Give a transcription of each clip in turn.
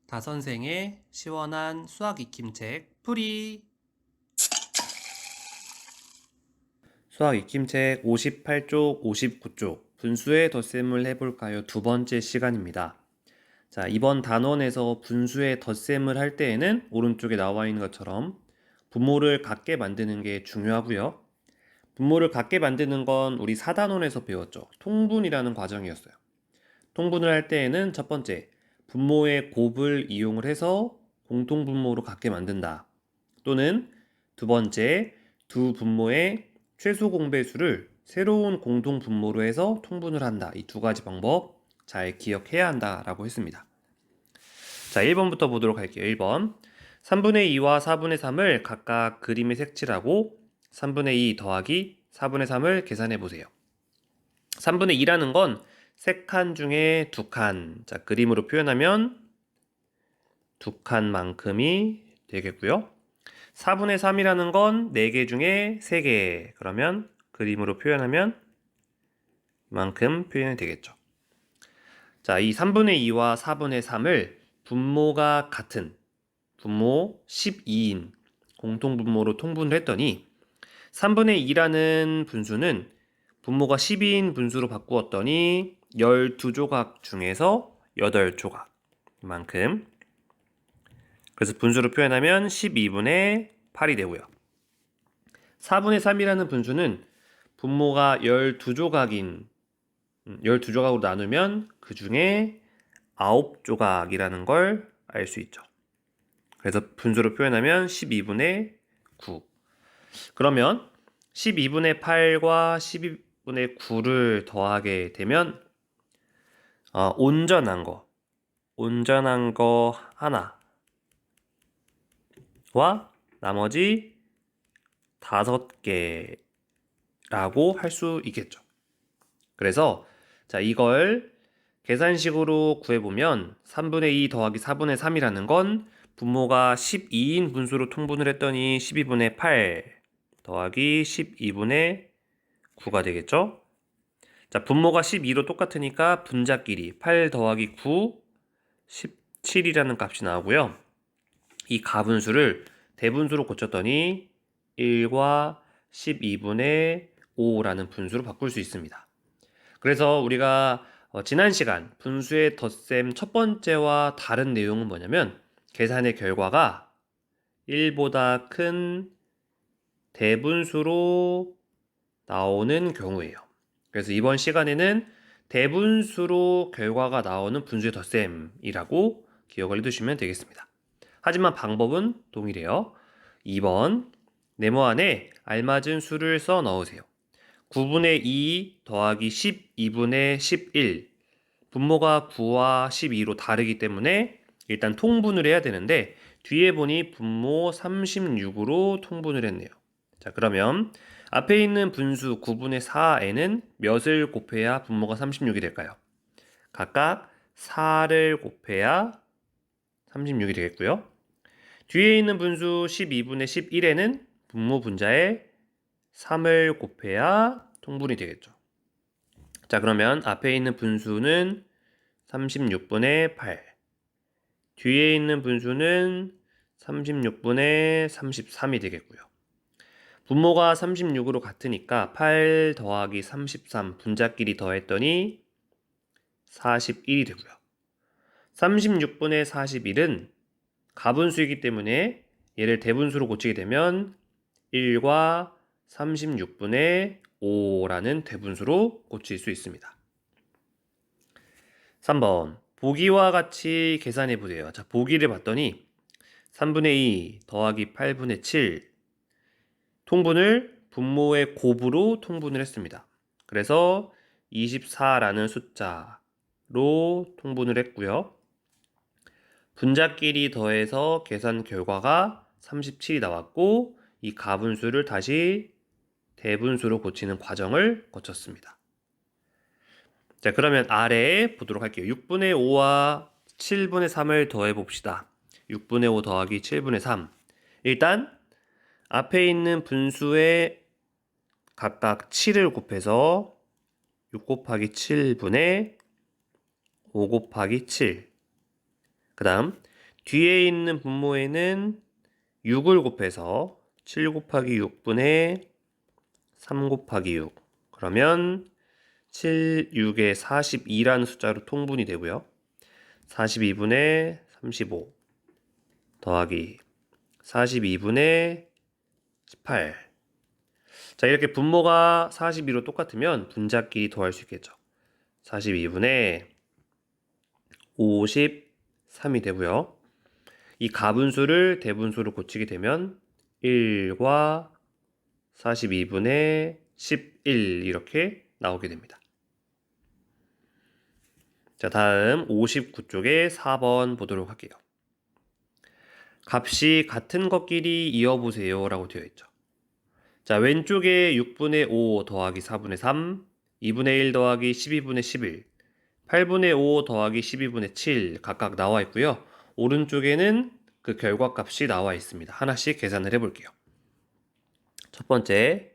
다선생의 시원한 수학 익힘책 풀이. 수학 익힘책 58쪽, 59쪽 분수의 덧셈을 해볼까요? 두 번째 시간입니다. 자, 이번 단원에서 분수의 덧셈을 할 때에는 오른쪽에 나와 있는 것처럼 분모를 같게 만드는 게 중요하고요. 분모를 같게 만드는 건 우리 4단원에서 배웠죠. 통분이라는 과정이었어요. 통분을 할 때에는 첫 번째, 분모의 곱을 이용을 해서 공통분모로 같게 만든다. 또는 두 번째, 두 분모의 최소 공배수를 새로운 공통분모로 해서 통분을 한다. 이 두 가지 방법 잘 기억해야 한다라고 했습니다. 자, 1번부터 보도록 할게요. 1번. 3분의 2와 4분의 3을 각각 그림에 색칠하고 3분의 2 더하기 4분의 3을 계산해 보세요. 3분의 2라는 건 3칸 중에 2칸. 자, 그림으로 표현하면 2칸만큼이 되겠고요. 4분의 3이라는 건 4개 중에 3개. 그러면 그림으로 표현하면 이만큼 표현이 되겠죠. 자, 이 3분의 2와 4분의 3을 분모가 같은 분모 12인 공통분모로 통분을 했더니 3분의 2라는 분수는 분모가 12인 분수로 바꾸었더니 12조각 중에서 8조각 이만큼. 그래서 분수로 표현하면 12분의 8이 되고요. 4분의 3이라는 분수는 분모가 12조각으로 나누면 그 중에 9조각이라는 걸 알 수 있죠. 그래서 분수로 표현하면 12분의 9. 그러면 12분의 8과 12분의 9를 더하게 되면 온전한 거 하나와 나머지 5개라고 할 수 있겠죠. 그래서 자, 이걸 계산식으로 구해보면 3분의 2 더하기 4분의 3이라는 건 분모가 12인 분수로 통분을 했더니 12분의 8 더하기 12분의 9가 되겠죠. 자, 분모가 12로 똑같으니까 분자끼리 8 더하기 9, 17이라는 값이 나오고요. 이 가분수를 대분수로 고쳤더니 1과 12분의 5라는 분수로 바꿀 수 있습니다. 그래서 우리가 지난 시간 분수의 덧셈 첫 번째와 다른 내용은 뭐냐면 계산의 결과가 1보다 큰 대분수로 나오는 경우예요. 그래서 이번 시간에는 대분수로 결과가 나오는 분수의 덧셈이라고 기억을 해두시면 되겠습니다. 하지만 방법은 동일해요. 2번 네모 안에 알맞은 수를 써 넣으세요. 9분의 2 더하기 12분의 11. 분모가 9와 12로 다르기 때문에 일단 통분을 해야 되는데 뒤에 보니 분모 36으로 통분을 했네요. 자, 그러면 앞에 있는 분수 9분의 4에는 몇을 곱해야 분모가 36이 될까요? 각각 4를 곱해야 36이 되겠고요. 뒤에 있는 분수 12분의 11에는 분모 분자에 3을 곱해야 통분이 되겠죠. 자, 그러면 앞에 있는 분수는 36분의 8. 뒤에 있는 분수는 36분의 33이 되겠고요. 분모가 36으로 같으니까 8 더하기 33 분자끼리 더했더니 41이 되고요. 36분의 41은 가분수이기 때문에 얘를 대분수로 고치게 되면 1과 36분의 5라는 대분수로 고칠 수 있습니다. 3번 보기와 같이 계산해 보세요. 자, 보기를 봤더니 3분의 2 더하기 8분의 7 통분을 분모의 곱으로 통분을 했습니다. 그래서 24라는 숫자로 통분을 했고요. 분자끼리 더해서 계산 결과가 37이 나왔고 이 가분수를 다시 대분수로 고치는 과정을 거쳤습니다. 자, 그러면 아래에 보도록 할게요. 6분의 5와 7분의 3을 더해 봅시다. 6분의 5 더하기 7분의 3. 일단 앞에 있는 분수에 각각 7을 곱해서 6 곱하기 7분의 5 곱하기 7. 그 다음 뒤에 있는 분모에는 6을 곱해서 7 곱하기 6분의 3 곱하기 6. 그러면 7, 6에 42라는 숫자로 통분이 되고요. 42분의 35 더하기 42분의 18. 자, 이렇게 분모가 42로 똑같으면 분자끼리 더할 수 있겠죠. 42분의 53이 되고요. 이 가분수를 대분수로 고치게 되면 1과 42분의 11 이렇게 나오게 됩니다. 자, 다음 59쪽에 4번 보도록 할게요. 값이 같은 것끼리 이어보세요 라고 되어 있죠. 자, 왼쪽에 6분의 5 더하기 4분의 3, 2분의 1 더하기 12분의 11, 8분의 5 더하기 12분의 7 각각 나와 있고요. 오른쪽에는 그 결과값이 나와 있습니다. 하나씩 계산을 해볼게요. 첫 번째,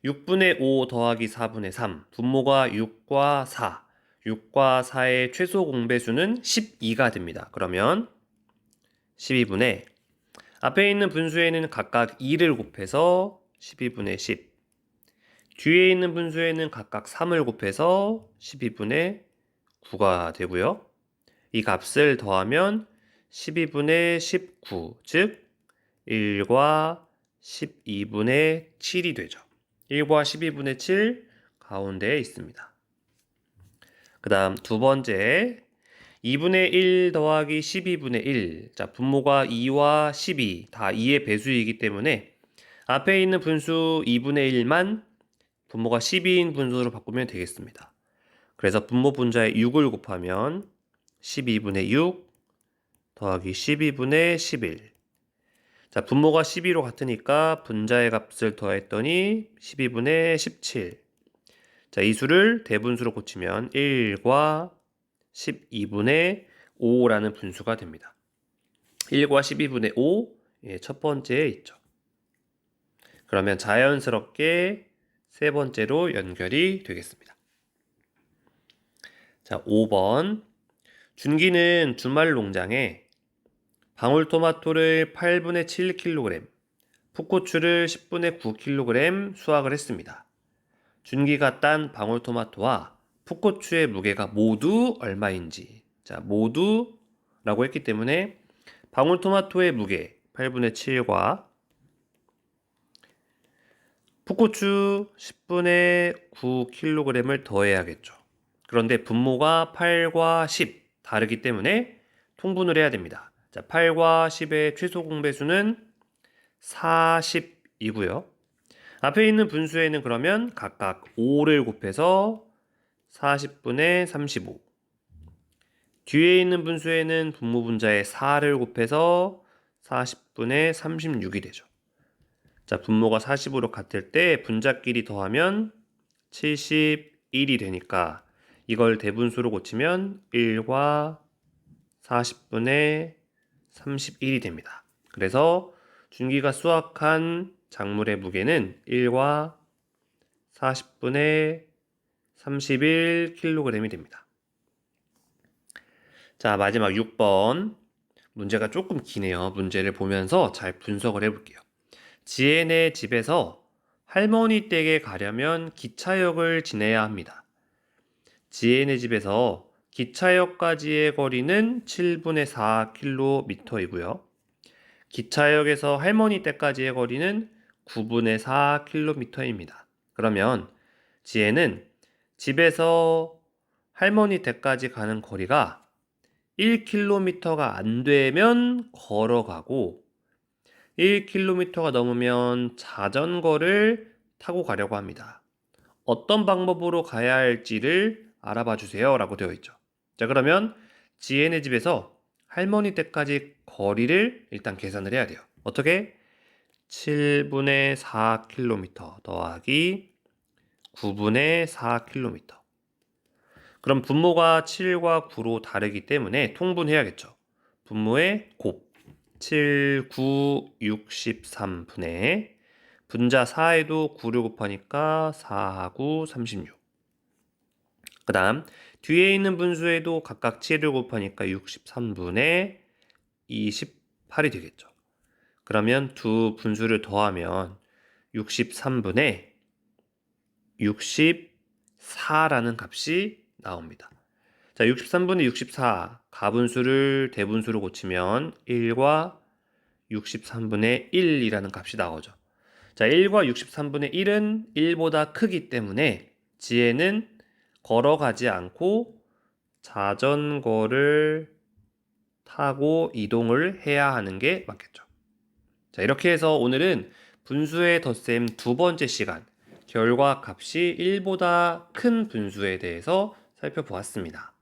6분의 5 더하기 4분의 3, 분모가 6과 4, 6과 4의 최소 공배수는 12가 됩니다. 그러면 12분의 앞에 있는 분수에는 각각 2를 곱해서 12분의 10, 뒤에 있는 분수에는 각각 3을 곱해서 12분의 9가 되고요. 이 값을 더하면 12분의 19, 즉 1과 12분의 7이 되죠. 1과 12분의 7 가운데에 있습니다. 그 다음 두 번째 2분의 1 더하기 12분의 1. 자, 분모가 2와 12 다 2의 배수이기 때문에 앞에 있는 분수 2분의 1만 분모가 12인 분수로 바꾸면 되겠습니다. 그래서 분모 분자에 6을 곱하면 12분의 6 더하기 12분의 11. 자, 분모가 12로 같으니까 분자의 값을 더했더니 12분의 17. 자, 이 수를 대분수로 고치면 1과 12분의 5라는 분수가 됩니다. 1과 12분의 5, 첫 번째에 있죠. 그러면 자연스럽게 세 번째로 연결이 되겠습니다. 자, 5번. 준기는 주말 농장에 방울토마토를 8분의 7kg, 풋고추를 10분의 9kg 수확을 했습니다. 준기가 딴 방울토마토와 풋고추의 무게가 모두 얼마인지. 자, 모두라고 했기 때문에 방울토마토의 무게 8분의 7과 풋고추 10분의 9kg을 더해야겠죠. 그런데 분모가 8과 10 다르기 때문에 통분을 해야 됩니다. 자, 8과 10의 최소 공배수는 40이고요. 앞에 있는 분수에는 그러면 각각 5를 곱해서 40분의 35. 뒤에 있는 분수에는 분모 분자에 4를 곱해서 40분의 36이 되죠. 자, 분모가 40으로 같을 때 분자끼리 더하면 71이 되니까 이걸 대분수로 고치면 1과 40분의 31이 됩니다. 그래서 준기가 수확한 작물의 무게는 1과 40분의 31kg이 됩니다. 자, 마지막 6번. 문제가 조금 기네요. 문제를 보면서 잘 분석을 해볼게요. 지혜네 집에서 할머니 댁에 가려면 기차역을 지내야 합니다. 지혜네 집에서 기차역까지의 거리는 7분의 4km이고요. 기차역에서 할머니 댁까지의 거리는 9분의 4km입니다. 그러면 지혜는 집에서 할머니 댁까지 가는 거리가 1km가 안 되면 걸어가고 1km가 넘으면 자전거를 타고 가려고 합니다. 어떤 방법으로 가야 할지를 알아봐 주세요 라고 되어 있죠. 자, 그러면 지혜네 집에서 할머니 댁까지 거리를 일단 계산을 해야 돼요. 어떻게? 7분의 4km 더하기 9분의 4km. 그럼 분모가 7과 9로 다르기 때문에 통분해야겠죠. 분모의 곱 7, 9, 63분의 분자 4에도 9를 곱하니까 4하고 36. 그 다음 뒤에 있는 분수에도 각각 7을 곱하니까 63분의 28이 되겠죠. 그러면 두 분수를 더하면 63분의 64라는 값이 나옵니다. 자, 63분의 64 가분수를 대분수로 고치면 1과 63분의 1이라는 값이 나오죠. 자, 1과 63분의 1은 1보다 크기 때문에 지혜는 걸어가지 않고 자전거를 타고 이동을 해야 하는 게 맞겠죠. 자, 이렇게 해서 오늘은 분수의 덧셈 두 번째 시간, 결과 값이 1보다 큰 분수에 대해서 살펴보았습니다.